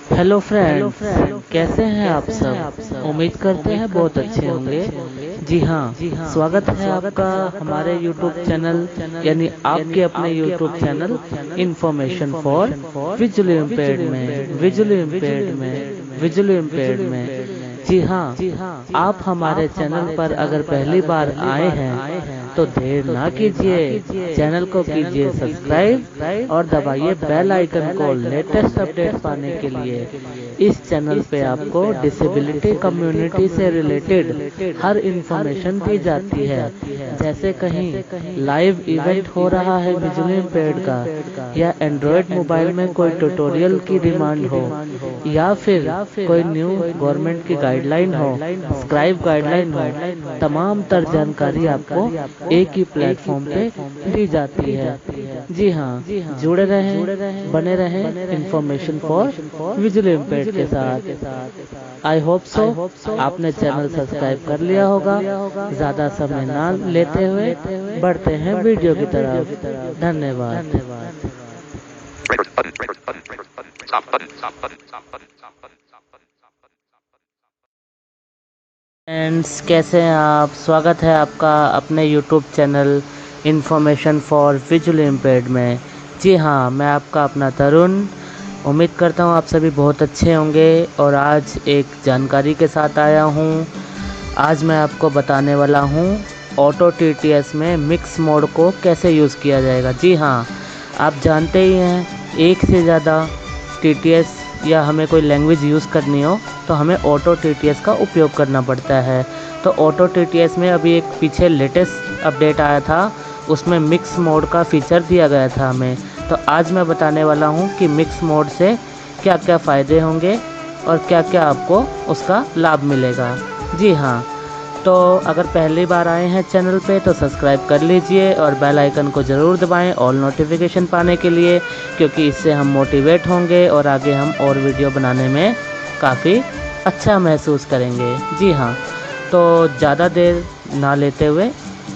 Hello friends, कैसे हैं आप सब। उम्मीद करते हैं बहुत अच्छे होंगे। जी हाँ, स्वागत है आपका हमारे यूट्यूब चैनल यानी आपके अपने YouTube channel information for visually impaired में। जी हाँ, आप हमारे चैनल पर अगर पहली बार आए हैं तो देर ना कीजिए, चैनल को कीजिए सब्सक्राइब और दबाइए बेल आइकन को लेटेस्ट अपडेट पाने के लिए। इस चैनल पे आपको डिसेबिलिटी कम्युनिटी से रिलेटेड हर इंफॉर्मेशन दी जाती है, जैसे कहीं लाइव इवेंट हो रहा है विजुअली इम्पेयर्ड का, या एंड्रॉयड मोबाइल में कोई ट्यूटोरियल की डिमांड हो, या फिर कोई न्यू गवर्नमेंट की गाइडलाइन हो, स्क्राइब गाइडलाइन हो, तमाम तर जानकारी आपको एक ही प्लेटफॉर्म पे दी जाती है। जी हाँ, जुड़े रहें, बने रहें इन्फॉर्मेशन फॉर विजुअली इम्पेयर्ड के साथ। आई होप सो आपने चैनल सब्सक्राइब कर लिया होगा। ज्यादा समय ना लेते हुए बढ़ते हैं वीडियो की तरफ। धन्यवाद। फ्रेंड्स, कैसे हैं आप। स्वागत है आपका अपने YouTube channel information for visually impaired में। जी हाँ, मैं आपका अपना तरुण। उम्मीद करता हूँ आप सभी बहुत अच्छे होंगे और आज एक जानकारी के साथ आया हूँ। आज मैं आपको बताने वाला हूँ ऑटो टीटीएस में मिक्स मोड को कैसे यूज़ किया जाएगा। जी हाँ, आप जानते ही हैं एक से ज़्यादा टीटीएस या हमें कोई लैंग्वेज यूज़ करनी हो तो हमें ऑटो टीटीएस का उपयोग करना पड़ता है। तो ऑटो टीटीएस में अभी एक पीछे लेटेस्ट अपडेट आया था, उसमें मिक्स मोड का फीचर दिया गया था हमें। तो आज मैं बताने वाला हूँ कि मिक्स मोड से क्या क्या फ़ायदे होंगे और क्या क्या आपको उसका लाभ मिलेगा। जी हाँ, तो अगर पहली बार आए हैं चैनल पे तो सब्सक्राइब कर लीजिए और बेल आइकन को ज़रूर दबाएं ऑल नोटिफिकेशन पाने के लिए, क्योंकि इससे हम मोटिवेट होंगे और आगे हम और वीडियो बनाने में काफ़ी अच्छा महसूस करेंगे। जी हाँ, तो ज़्यादा देर ना लेते हुए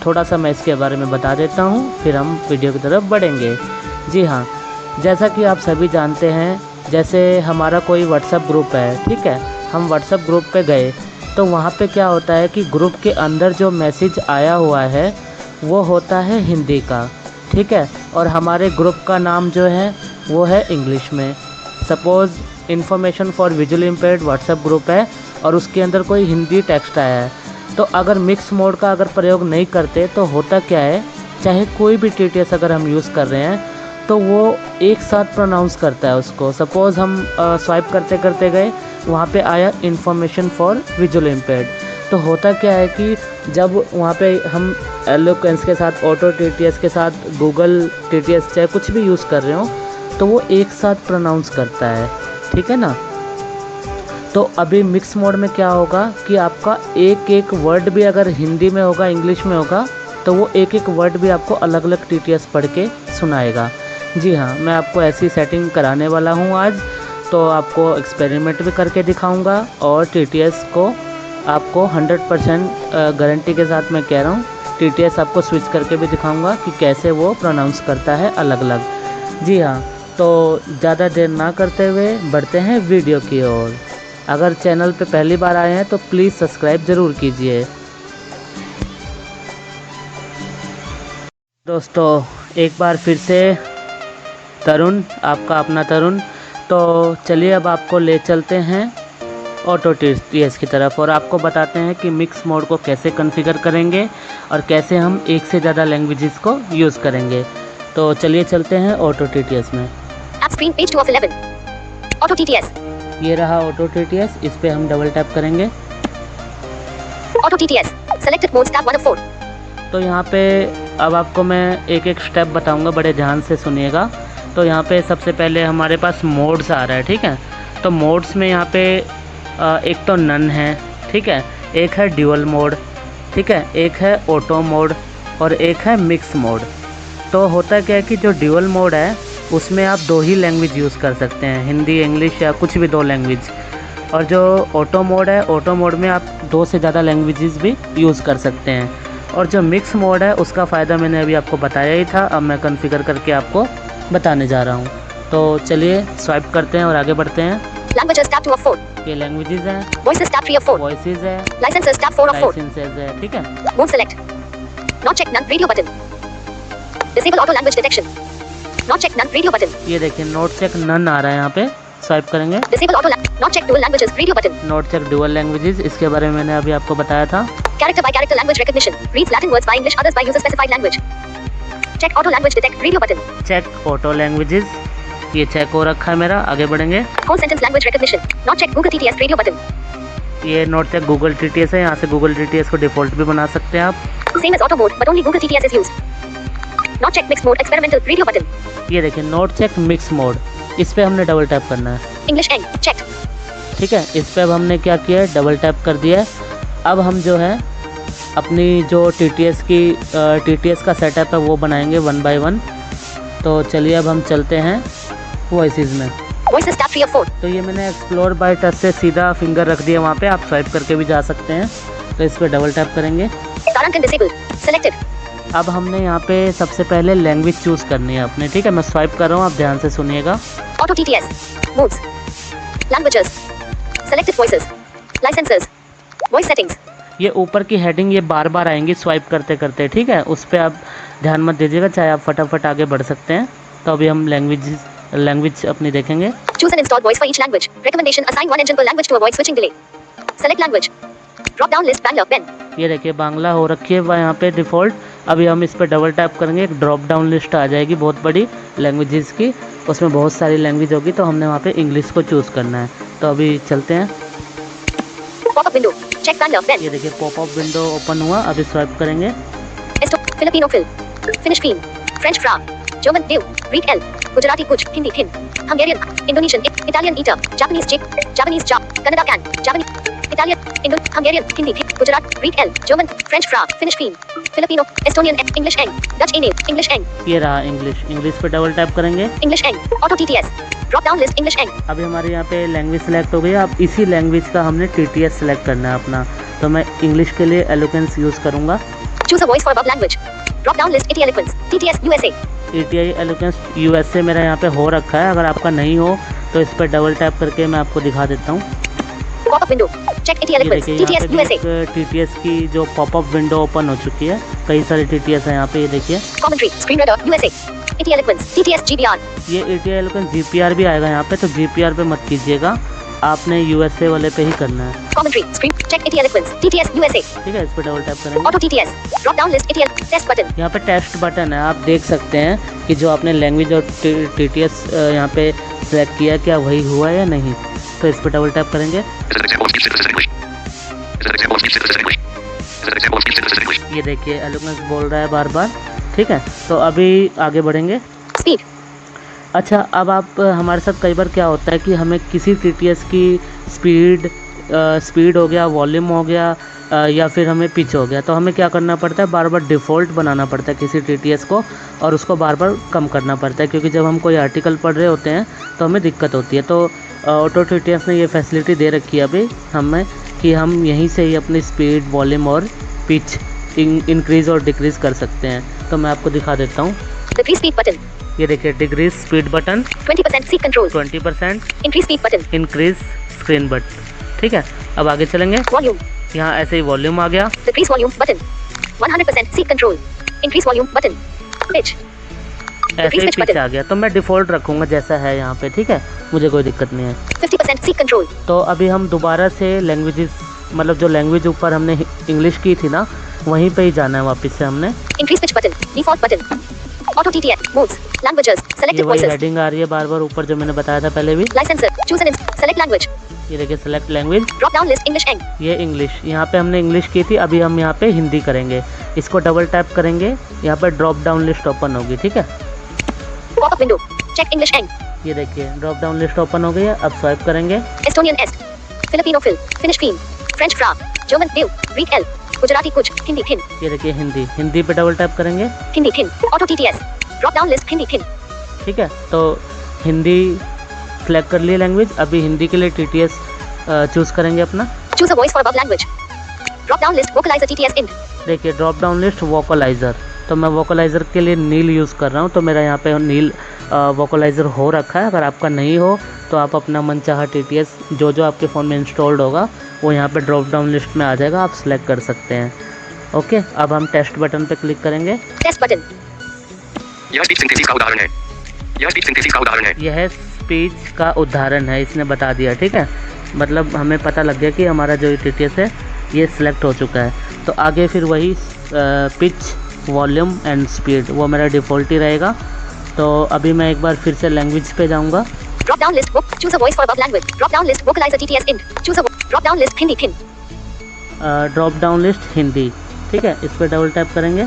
थोड़ा सा मैं इसके बारे में बता देता हूँ, फिर हम वीडियो की तरफ बढ़ेंगे। जी हाँ, जैसा कि आप सभी जानते हैं, जैसे हमारा कोई व्हाट्सएप ग्रुप है, ठीक है, हम व्हाट्सएप ग्रुप पे गए तो वहाँ पे क्या होता है कि ग्रुप के अंदर जो मैसेज आया हुआ है वो होता है हिंदी का, ठीक है, और हमारे ग्रुप का नाम जो है वो है इंग्लिश में। Suppose information for visually impaired WhatsApp group है और उसके अंदर कोई हिंदी टेक्स्ट आया है, तो अगर मिक्स मोड का अगर प्रयोग नहीं करते तो होता क्या है, चाहे कोई भी टीटीएस अगर हम यूज़ कर रहे हैं तो वो एक साथ प्रोनाउंस करता है उसको। सपोज़ हम स्वाइप करते करते गए, वहाँ पे आया इन्फॉर्मेशन फॉर विजुअली इम्पेयर्ड, तो होता क्या है कि जब वहाँ पे हम एलोक्वेंस के साथ, ऑटो टीटीएस के साथ, गूगल टीटीएस चाहे कुछ भी यूज़ कर रहे हो तो वो एक साथ प्रोनाउंस करता है, ठीक है ना। तो अभी मिक्स मोड में क्या होगा कि आपका एक एक वर्ड भी अगर हिंदी में होगा, इंग्लिश में होगा, तो वो एक एक वर्ड भी आपको अलग अलग टीटीएस पढ़ के सुनाएगा। जी हाँ, मैं आपको ऐसी सेटिंग कराने वाला हूँ आज, तो आपको एक्सपेरिमेंट भी करके दिखाऊंगा और टीटीएस को आपको 100% गारंटी के साथ मैं कह रहा हूँ, टीटीएस आपको स्विच करके भी दिखाऊंगा कि कैसे वो प्रोनाउंस करता है अलग अलग। जी हाँ, तो ज़्यादा देर ना करते हुए बढ़ते हैं वीडियो की ओर। अगर चैनल पे पहली बार आए हैं तो प्लीज़ सब्सक्राइब ज़रूर कीजिए। दोस्तों, एक बार फिर से तरुण, आपका अपना तरुण। तो चलिए अब आपको ले चलते हैं ऑटो टीटीएस की तरफ और आपको बताते हैं कि मिक्स मोड को कैसे कॉन्फ़िगर करेंगे और कैसे हम एक से ज़्यादा लैंग्वेजेस को यूज़ करेंगे। तो चलिए चलते हैं ऑटो टीटीएस में। App screen page 2 of 11. Auto TTS. ये रहा ऑटो टीटीएस, इस पे हम डबल टैप करेंगे। Auto TTS. Selected modes tab 1 of 4. तो यहाँ पे अब आपको मैं एक एक स्टेप बताऊँगा, बड़े ध्यान से सुनिएगा। तो यहाँ पे सबसे पहले हमारे पास मोड्स आ रहा है, ठीक है। तो मोड्स में यहाँ पे एक तो नन है, ठीक है, एक है ड्यूअल मोड, ठीक है, एक है ऑटो मोड और एक है मिक्स मोड। तो होता क्या है कि जो ड्यूअल मोड है उसमें आप दो ही लैंग्वेज यूज़ कर सकते हैं, हिंदी, इंग्लिश या कुछ भी दो लैंग्वेज। और जो ऑटो मोड है, ऑटो मोड में आप दो से ज़्यादा लैंग्वेजेस भी यूज़ कर सकते हैं। और जो मिक्स मोड है उसका फ़ायदा मैंने अभी आपको बताया ही था, अब मैं कॉन्फ़िगर करके आपको बताने जा रहा हूँ। तो चलिए स्वाइप करते हैं और आगे बढ़ते हैं। Languages tab 2 of 4. ये लैंग्वेजेस है, Voices tab 3 of 4. वॉइसेस है, Licenses tab 4 of 4. लाइसेंसेस है, ठीक है। Mode select. Not check none radio button. Disable auto language detection. Not check none radio button. ये देखिए नोट चेक नन आ रहा है यहाँ पे, स्वाइप करेंगे। Disable auto not check dual languages radio button. Not check dual languages, इसके बारे में मैंने अभी आपको बताया था। Character by character language recognition. Reads Latin words by English, others by user specified language. Check auto language detect radio button. Check auto languages, ये check हो रखा है मेरा, आगे बढ़ेंगे। Whole sentence language recognition. Not check Google TTS radio button. ये note check Google TTS है, यहाँ से गूगल TTS को डिफॉल्ट भी बना सकते हैं आप। Same as auto mode, but only Google TTS is used. Not check mixed mode experimental radio button. ये देखिए नोट चेक मिक्स मोड, इस पे हमने डबल टैप करना है, English Eng checked. ठीक है। इस पे अब हमने क्या किया है, डबल टैप कर दिया है। अब हम जो है अपनी जो TTS का सेटअप है वो बनाएंगे 1 by 1। तो चलिए अब हम चलते हैं वॉइसेस में। Voices tab 3 of 4. तो ये मैंने एक्सप्लोर बाय टच से सीधा फिंगर रख दिया वहाँ पे, आप स्वाइप करके भी जा सकते हैं। तो इस पर डबल टैप करेंगे। Tarankan disabled. Selected. अब हमने यहाँ पे सबसे पहले लैंग्वेज चूज़ करनी है अपने, ठीक है। मैं स्वाइप कर रहा हूँ, आप ध्यान से सुनिएगा। Auto TTS. Modes. Languages. Selected voices. Licenses. Voice settings. ये ऊपर की हेडिंग ये बार बार आएंगी स्वाइप करते करते, ठीक है। उस पर आप ध्यान मत दीजिएगा, चाहे आप फटाफट आगे बढ़ सकते हैं। तो अभी हम लैंग्वेज अपनी देखेंगे। Choose and install voice for each language. Recommendation: assign one engine per language to avoid switching delay. Select language. Drop down list Bangla Ben. ये देखिए बांग्ला हो रखी है यहाँ पे डिफ़ॉल्ट। अभी हम इस पर डबल टैप करेंगे, एक ड्रॉप डाउन लिस्ट आ जाएगी बहुत बड़ी लैंग्वेजेस की, उसमें बहुत सारी लैंग्वेज होगी। तो हमने वहाँ पे इंग्लिश को चूज़ करना है। तो अभी चलते हैं। Pop-up window. Check Bangla Ben. ये देखिए पॉपअप विंडो ओपन हुआ, अभी स्वाइप करेंगे। Filipino fill. Finnish fin. French fra. German new. Greek L. Gujarati kuch. Hindi hin. Hungarian. Indonesian Italian eater. Japanese chip. Japanese chop. Kannada can. Japanese. Italian. Hungarian. Hindi. Gujarat. Greek L. German. French fra. Finnish fin. Filipino. Estonian. English Eng. Dutch Ene. English Eng. ये रहा English पे double tap करेंगे। English Eng. Auto TTS. Drop down list English Eng. अभी हमारे यहाँ पे language select हो गई है। अब इसी लैंग्वेज का हमने TTS सेलेक्ट करना है अपना। तो मैं इंग्लिश के लिए एलोक्वेंस यूज़ करूँगा। Choose a voice for above language. Drop down list ET Eloquence. TTS USA. ETI eloquence USA मेरा यहाँ पे हो रखा है। अगर आपका नहीं हो तो इस पर डबल टैप करके मैं आपको दिखा देता हूँ। Pop-up window. Check ET ये Eloquence. देखिए यहाँ TTS पे USA. एक TTS की जो पॉपअप विंडो ओपन हो चुकी है। कई सारे TTS हैं यहाँ पे, ये देखिए। Commentary. Screen reader USA. ET Eloquence. TTS GBR. ये ETI एलोक्वेंस GPR भी आएगा यहाँ पे, तो GPR पे मत कीजिएगा, आपने USA वाले पे ही करना है। Commentary. Screen. Check ET Eloquence. TTS USA. ठीक है, इस पर डबल टैप करेंगे। Auto TTS. Drop down list ET Test button. यहाँ पे टेस्ट बटन है, आप देख सकते हैं कि जो आपने लैंग्वेज और TTS यहाँ पे सेलेक्ट किया क्या वही हुआ या नहीं। तो इस पर डबल टैप करेंगे। ये देखिए एलोक्वेंस बोल रहा है बार बार, ठीक है। तो अभी आगे बढ़ेंगे। Speed. अच्छा, अब आप हमारे साथ कई बार क्या होता है कि हमें किसी TTS की स्पीड हो गया, वॉल्यूम हो गया, या फिर हमें पिच हो गया, तो हमें क्या करना पड़ता है, बार बार डिफ़ॉल्ट बनाना पड़ता है किसी TTS को, और उसको बार बार कम करना पड़ता है। क्योंकि जब हम कोई आर्टिकल पढ़ रहे होते हैं तो हमें दिक्कत होती है। तो ऑटो TTS ने ये फैसिलिटी दे रखी है अभी हमें कि हम यहीं से ही अपनी स्पीड, वॉल्यूम और पिच इंक्रीज़ और डिक्रीज़ कर सकते हैं। तो मैं आपको दिखा देता हूँ। Decrease speed button. ये देखिए decrease speed button, 20% seat control. 20%, Increase speed button. Increase screen button, ठीक है। अब आगे चलेंगे। Volume. यहाँ ऐसे ही वॉल्यूम आ गया। Decrease volume button. 100% seat control. Increase volume button. Pitch. ऐसे ही pitch पिच button. आ गया। तो मैं डिफ़ॉल्ट रखूँगा जैसा है यहाँ पे, ठीक है, मुझे कोई दिक्कत नहीं है। 50% seat control. तो अभी हम दोबारा से लैंग्वेजेस, मतलब जो लैंग्वेज ऊपर हमने इंग्लिश की थी ना, वहीं पे ही जाना है वापस से हमने। Increase pitch button. Default button. Auto TTS. Modes. Languages. ये Selected वही voices. हेडिंग आ रही है बार बार ऊपर, जो मैंने बताया था पहले भी। Licenser. Choose an select language. ये देखिए select language, Drop down list English Eng. ये इंग्लिश, यहाँ पे हमने इंग्लिश की थी, अभी हम यहाँ पे हिंदी करेंगे। इसको डबल टैप करेंगे, यहाँ पर ड्रॉप डाउन लिस्ट ओपन होगी, ठीक है। Pop-up window. Check English Eng. ये देखिए ड्रॉप डाउन लिस्ट ओपन हो गई है। अब स्वाइप करेंगे। Estonian Est. Filipino fill. Finnish fin. French fra. German new. Greek L. Gujarati kuch. Hindi hin. ये देखिए हिंदी पे डबल टैप करेंगे। Hindi hin. Auto TTS. Drop down list Hindi hin. ठीक है, तो हिंदी सेलेक्ट कर लिए लैंग्वेज। अभी हिंदी के लिए TTS चूज़ करेंगे अपना। Choose a voice for above language. Drop down list vocalizer TTS int. देखिए ड्रॉप डाउन लिस्ट वोकलाइज़र, तो मैं वोकलाइज़र के लिए नील यूज़ कर रहा हूँ। तो मेरा यहाँ पे नील वोकलाइज़र हो रखा है। अगर आपका नहीं हो तो आप अपना मनचाहा TTS जो आपके फ़ोन में इंस्टॉल्ड होगा वो यहाँ पे ड्रॉप डाउन लिस्ट में आ जाएगा, आप सेलेक्ट कर सकते हैं। ओके, अब हम टेस्ट बटन पे क्लिक करेंगे। Test button. यह स्पीच सिंथेसिस का उदाहरण है। यह स्पीच सिंथेसिस का उदाहरण है। यह स्पीच का उदाहरण है, इसने बता दिया। ठीक है, मतलब हमें पता लग गया कि हमारा जो TTS है ये सिलेक्ट हो चुका है। तो आगे फिर वही पिच, वॉल्यूम एंड स्पीड वो मेरा डिफ़ॉल्ट ही रहेगा। तो अभी मैं एक बार फिर से लैंग्वेज पे जाऊँगा। Drop down list book, choose a voice for above language. Drop down list vocalizer TTS end, choose a drop down list Hindi thin. Drop down list Hindi. ठीक है, इस पर डबल टैप करेंगे।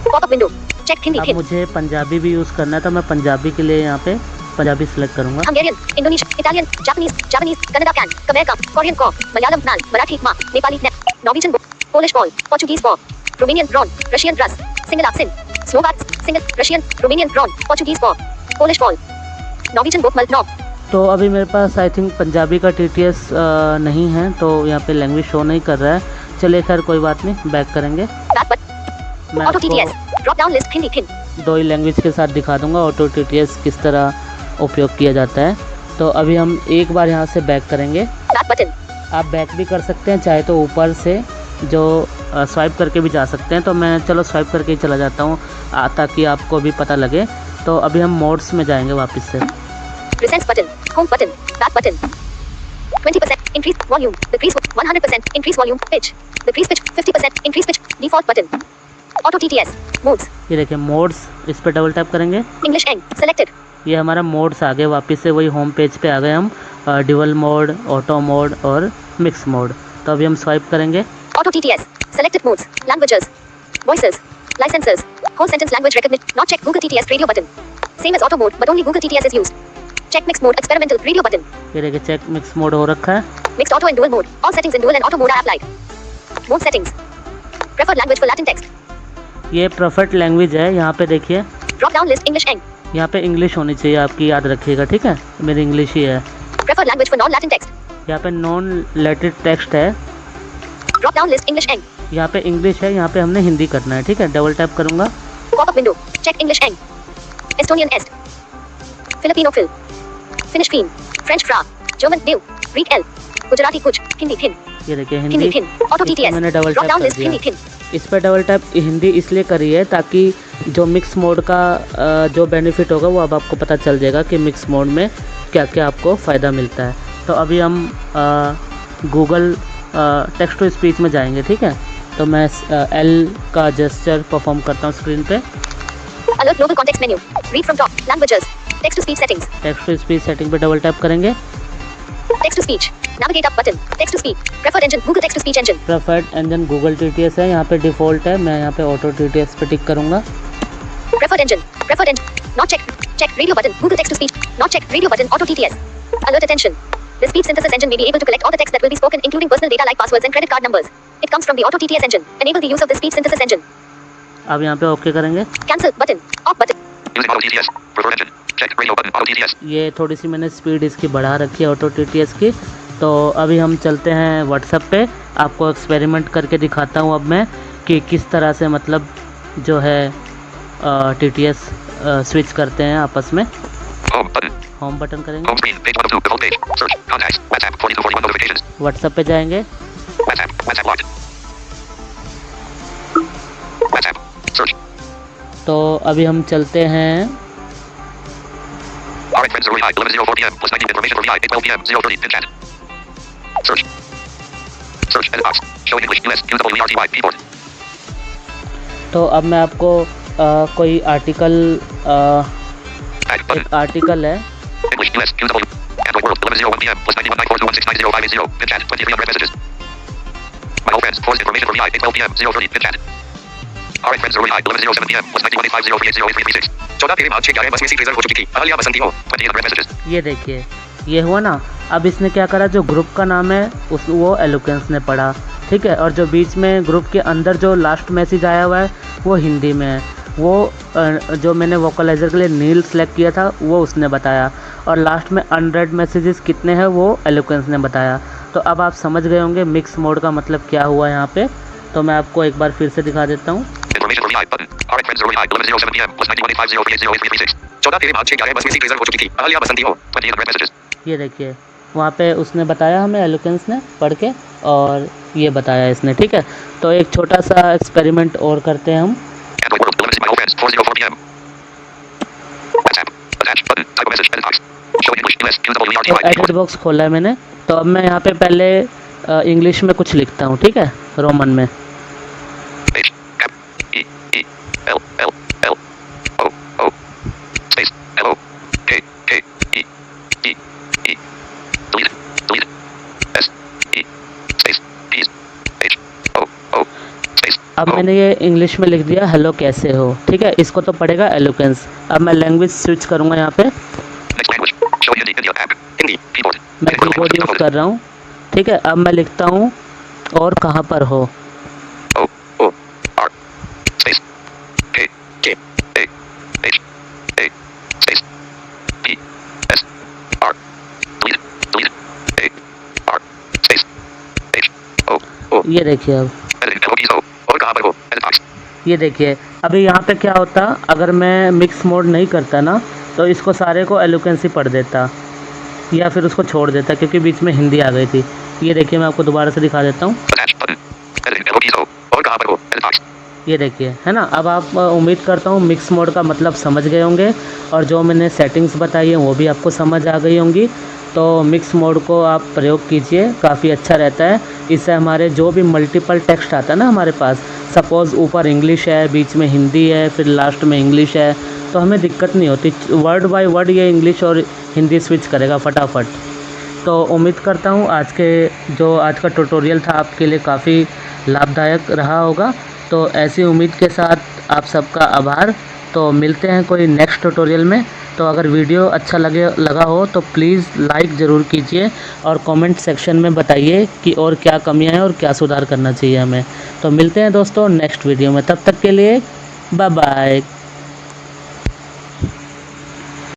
पॉपअप विंडो, चेक हिंदी अब thin. मुझे पंजाबी भी use करना है तो मैं पंजाबी के लिए यहाँ पे पंजाबी सिलेक्ट करूँगा। Hungarian, Indonesian, Italian, Japanese, Kannada can, कमेर कम, कोरियन को, मलयालम नाल, मराठी मा, नेपाली ने, Norwegian book, Polish ball, Portuguese ball, Romanian drone, Russian ड्रस, सिंगल आक्सिन, Slovak single, Russian, Romanian drone, Portuguese ball, Polish ball, Norwegian book मल नॉब। तो अभी मेरे पास आई थिंक पंजाबी का TTS नहीं है, तो यहाँ पे लैंग्वेज शो नहीं कर रहा है। चलिए खैर कोई बात नहीं, बैक करेंगे। मैं auto TTS, drop down list Hindi thin. दो ही लैंग्वेज के साथ दिखा दूंगा ऑटो TTS किस तरह उपयोग किया जाता है। तो अभी हम एक बार यहाँ से बैक करेंगे। Back button. आप बैक भी कर सकते हैं, चाहे तो ऊपर से जो स्वाइप करके भी जा सकते हैं। तो मैं चलो स्वाइप करके ही चला जाता हूँ ताकि आपको भी पता लगे। तो अभी हम मोड्स में जाएंगे वापस से। Presence button, home button, back button. 20% increase volume, decrease 100% increase volume, pitch, decrease pitch 50% increase pitch, default button. Auto TTS, modes. ये देखिए मोड्स, इस पर डबल टैप करेंगे। English Eng, selected. ये हमारा मोड्स आ गए, वापस से वही होम पेज पे आ गए हम। ड्यूअल मोड, ऑटो मोड और मिक्स मोड। तो अभी हम स्वाइप करेंगे। Auto TTS, selected modes, languages, voices, licenses, whole sentence language recognition, not check Google TTS radio button. Same as auto mode, but only Google TTS is used. Check mix mode, experimental radio button. ये देखिए check mix mode हो रखा है। Mixed auto and dual mode, all settings in dual and auto mode are applied. Mode settings. Preferred language for Latin text. ये preferred language है, यहाँ पे देखिए। Drop down list English Eng. यहाँ पे इंग्लिश होनी चाहिए आपकी, याद रखिएगा। ठीक है, मेरी इंग्लिश ही है। Preferred language for non-Latin text. यहाँ पे नॉन लैटिन टेक्स्ट है। Drop down list English Eng. यहाँ पे इंग्लिश है, यहाँ पे हमने हिंदी करना है। ठीक है, डबल टैप करूँगा। Pop-up window, check English Eng. Estonian Est. Filipino Phil. Finnish Fin. French Fra. German Dew. Greek L. Gujarati Kuch. Hindi Thin. ये देखिए हिंदी हिंदी। थिन। ऑटो इस पे TTS. मैंने डबल ड्रॉप टैप डाउन कर लिस्ट दिया। Hindi thin. इस पर डबल टैप हिंदी इसलिए करी है ताकि जो मिक्स मोड का जो बेनिफिट होगा वो अब आपको पता चल जाएगा कि मिक्स मोड में क्या क्या आपको फ़ायदा मिलता है। तो अभी हम गूगल टेक्स्ट टू स्पीच में जाएंगे। ठीक है, तो मैं L का जेस्चर परफॉर्म करता हूँ स्क्रीन पे। Alert global context menu. Read from top. Languages. Text to speech settings. Text to speech setting पे डबल टैप करेंगे। Text to speech. Navigate up button. Text to speech. Preferred engine Google text to speech engine. Preferred engine Google TTS है, यहाँ पे default है। मैं यहाँ पे auto TTS पे टिक करूँगा। Preferred engine. Preferred engine. Not check. Check radio button Google text to speech. Not check radio button auto TTS. Alert attention. The speech synthesis engine may be able to collect all the text that will be spoken, including personal data like passwords and credit card numbers. It comes from the Auto TTS engine. Enable the use of the speech synthesis engine. अब यहाँ पे okay करेंगे। Cancel button. Off button. Using Auto TTS. Preferred engine. Check radio button. Auto TTS. ये थोड़ी सी मैंने speed इसकी बढ़ा रखी है ऑटो TTS की। तो अभी हम चलते हैं व्हाट्सएप पे। आपको एक्सपेरिमेंट करके दिखाता हूँ अब मैं कि किस तरह से मतलब जो है TTS स्विच करते हैं आपस में। Home button. होम बटन करेंगे। Home screen. Page 1 of 2. The home page. Search. Contacts. WhatsApp. 4241 notifications. WhatsApp पे जाएंगे। WhatsApp. WhatsApp locked. WhatsApp. Search. तो अभी हम चलते हैं। Alright friends 0 11:04 p.m. plus 19 information for VI 8:12 p.m. 0:30 pin chat. Search. Search edit box. Showing English US usable VRTY keyboard. तो अब मैं आपको कोई आर्टिकल Add button. एक आर्टिकल है। English US usable. Android world 11:01 p.m. plus 919421690580 pin chat 23 unread messages. My old friends forced information for VI 8:12 p.m. 0:30 pin chat. Alright friends 0 11:07 p.m. plus 918503808336. 14 पेरे मार्च 11 बस में सी ट्रेजर हो चुकी थी। अहल्या बसंती हो 20 unread messages. ये देखिए ये हुआ ना। अब इसने क्या करा, जो ग्रुप का नाम है उस वो एलोकेंस ने पढ़ा। ठीक है, और जो बीच में ग्रुप के अंदर जो लास्ट मैसेज आया हुआ है वो हिंदी में है। वो जो मैंने वोकलाइज़र के लिए नील सेलेक्ट किया था वो उसने बताया। और लास्ट में अनरेड मैसेजेस कितने हैं वो एलोकेंस ने बताया। तो अब आप समझ गए होंगे मिक्स मोड का मतलब क्या हुआ यहाँ पे। तो मैं आपको एक बार फिर से दिखा देता हूँ। Information for VI button. Alright friends 0 11:07 p.m. plus 918503808336. 14 तेरे मार्च 11 बस में सीट रिजर्व हो चुकी थी। अहल्या बसंती हो 20 unread messages। ये देखिए वहाँ पे उसने बताया हमें एलोकेंस ने पढ़ के, और ये बताया इसने, ठीक है। तो एक छोटा सा एक्सपेरिमेंट और करते हैं हम। Android World, eliminated my old friends, 4:04 p.m. WhatsApp, attached button, type a message, edit box. Show English, US, तो UWERTY, एडिट बॉक्स खोला है मैंने। तो अब मैं यहाँ पे पहले इंग्लिश में कुछ लिखता हूँ, ठीक है, रोमन में। H, M, E, E, L, L, L, O, O, space, L, O, K, K, E, E, E, delete, delete, S, E, space, P, H, O, O, space, अब O. मैंने ये इंग्लिश में लिख दिया हेलो कैसे हो, ठीक है। इसको तो पढ़ेगा एलोकेंस। अब मैं लैंग्वेज स्विच करूँगा यहाँ पे। Next language, show Hindi, India, tab, Hindi, keyboard. मैं कीबोर्ड यूज़ कर रहा हूँ, ठीक है। अब मैं लिखता हूँ और कहाँ पर हो। O, O, R, space, K, K, A, H, A, space, P, S, R, delete, delete, A, R, space, H, O, O, ये देखिए अब, editing, LOPs, O, और कहाँ पर हो, edit box. ये देखिए अभी यहाँ पे क्या होता, अगर मैं मिक्स मोड नहीं करता ना तो इसको सारे को एलोकेंस ही पढ़ देता या फिर उसको छोड़ देता, क्योंकि बीच में हिंदी आ गई थी। ये देखिए मैं आपको दोबारा से दिखा देता हूँ। Attach button, editing, LOPs, O, और कहाँ पर हो, edit box. ये देखिए, है ना। अब आप उम्मीद करता हूँ मिक्स मोड का मतलब समझ गए होंगे, और जो मैंने सेटिंग्स बताई हैं वो भी आपको समझ आ गई होंगी। तो मिक्स मोड को आप प्रयोग कीजिए, काफ़ी अच्छा रहता है। इससे हमारे जो भी मल्टीपल टेक्स्ट आता है ना हमारे पास, सपोज़ ऊपर इंग्लिश है, बीच में हिंदी है, फिर लास्ट में इंग्लिश है, तो हमें दिक्कत नहीं होती। वर्ड बाय वर्ड ये इंग्लिश और हिंदी स्विच करेगा फटाफट। तो उम्मीद करता हूँ आज का ट्यूटोरियल था आपके लिए काफ़ी लाभदायक रहा होगा। तो ऐसी उम्मीद के साथ आप सबका आभार। तो मिलते हैं कोई नेक्स्ट ट्यूटोरियल में। तो अगर वीडियो अच्छा लगा हो तो प्लीज़ लाइक ज़रूर कीजिए, और कमेंट सेक्शन में बताइए कि और क्या कमियां हैं और क्या सुधार करना चाहिए हमें। तो मिलते हैं दोस्तों नेक्स्ट वीडियो में, तब तक के लिए बाय बाय।